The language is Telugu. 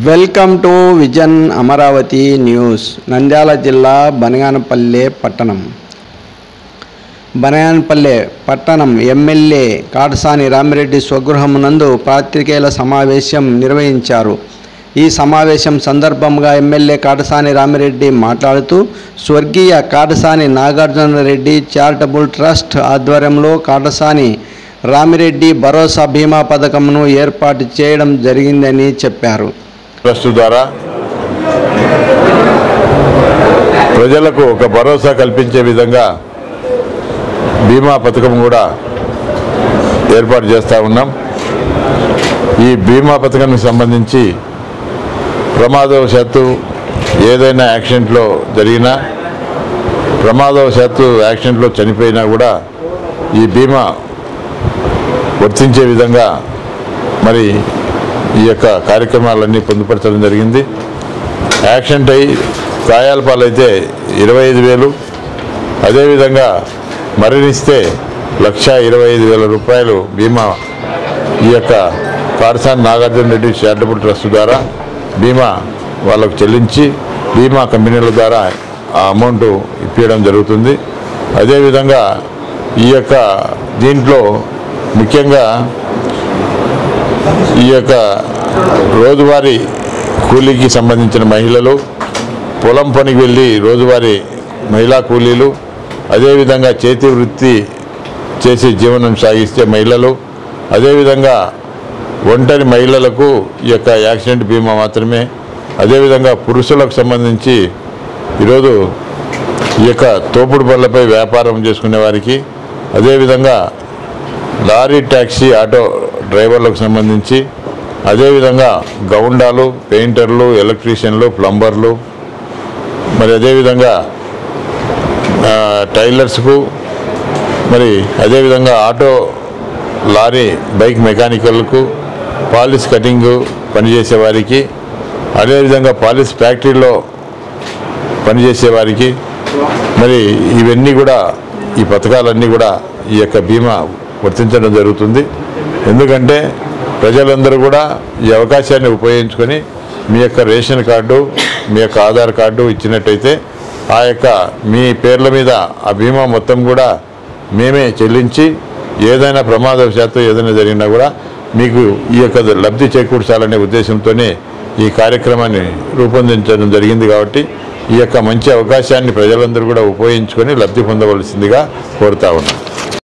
Welcome to vision Amaravati news. Nandyal జిల్లా బనగానపల్లె పట్టణం ఎమ్మెల్యే కాటసాని రామిరెడ్డి స్వగృహం నందు పాత్రికేయుల సమావేశం నిర్వహించారు. ఈ సమావేశం సందర్భంగా ఎమ్మెల్యే కాటసాని రామిరెడ్డి మాట్లాడుతూ స్వర్గీయ కాటసాని నాగార్జున రెడ్డి చారిటబుల్ ట్రస్ట్ ఆధ్వర్యంలో కాటసాని రామిరెడ్డి భరోసా బీమా పథకంను ఏర్పాటు చేయడం జరిగిందని చెప్పారు. ట్రస్ట్ ద్వారా ప్రజలకు ఒక భరోసా కల్పించే విధంగా బీమా పథకం కూడా ఏర్పాటు చేస్తూ ఉన్నాం. ఈ బీమా పథకానికి సంబంధించి ప్రమాదవశాత్తు ఏదైనా యాక్సిడెంట్లో జరిగినా, ప్రమాదవశాత్తు యాక్సిడెంట్లో చనిపోయినా కూడా ఈ బీమా వర్తించే విధంగా మరి ఈ యొక్క కార్యక్రమాలన్నీ పొందుపరచడం జరిగింది. యాక్సిడెంట్ అయి గాయాల పాలైతే 25,000, అదేవిధంగా మరణిస్తే 1,25,000 రూపాయలు బీమా ఈ యొక్క కాటసాని నాగార్జున రెడ్డి చారిటబుల్ ట్రస్ట్ ద్వారా బీమా వాళ్ళకు చెల్లించి బీమా కంపెనీల ద్వారా ఆ అమౌంట్ ఇప్పించడం జరుగుతుంది. అదేవిధంగా ఈ యొక్క దీంట్లో ముఖ్యంగా ఈ యొక్క రోజువారీ కూలీకి సంబంధించిన మహిళలు, పొలం పనికి వెళ్ళి రోజువారీ మహిళా కూలీలు, అదేవిధంగా చేతి వృత్తి చేసి జీవనం సాగిస్తే మహిళలు, అదేవిధంగా ఒంటరి మహిళలకు ఈ యొక్క యాక్సిడెంట్ బీమా మాత్రమే. అదేవిధంగా పురుషులకు సంబంధించి ఈరోజు ఈ యొక్క తోపుడు బండ్లపై వ్యాపారం చేసుకునే వారికి, అదేవిధంగా లారీ ట్యాక్సీ ఆటో డ్రైవర్లకు సంబంధించి, అదేవిధంగా గౌండాలు, పెయింటర్లు, ఎలక్ట్రీషియన్లు, ప్లంబర్లు, మరి అదేవిధంగా టైలర్స్కు, మరి అదేవిధంగా ఆటో లారీ బైక్ మెకానికల్కు, పాలిష్ కటింగ్ పనిచేసే వారికి, అదేవిధంగా పాలిష్ ఫ్యాక్టరీలో పనిచేసేవారికి, మరి ఇవన్నీ కూడా ఈ పథకాలన్నీ కూడా ఈ యొక్క బీమా వర్తించడం జరుగుతుంది. ఎందుకంటే ప్రజలందరూ కూడా ఈ అవకాశాన్ని ఉపయోగించుకొని మీ యొక్క రేషన్ కార్డు, మీ యొక్క ఆధార్ కార్డు ఇచ్చినట్టయితే ఆ యొక్క మీ పేర్ల మీద ఆ బీమా మొత్తం కూడా మేమే చెల్లించి ఏదైనా ప్రమాదవశాత్తు ఏదైనా జరిగినా కూడా మీకు ఈ యొక్క లబ్ధి చేకూర్చాలనే ఉద్దేశంతోనే ఈ కార్యక్రమాన్ని రూపొందించడం జరిగింది. కాబట్టి ఈ యొక్క మంచి అవకాశాన్ని ప్రజలందరూ కూడా ఉపయోగించుకొని లబ్ధి పొందవలసిందిగా కోరుతా ఉన్నాం.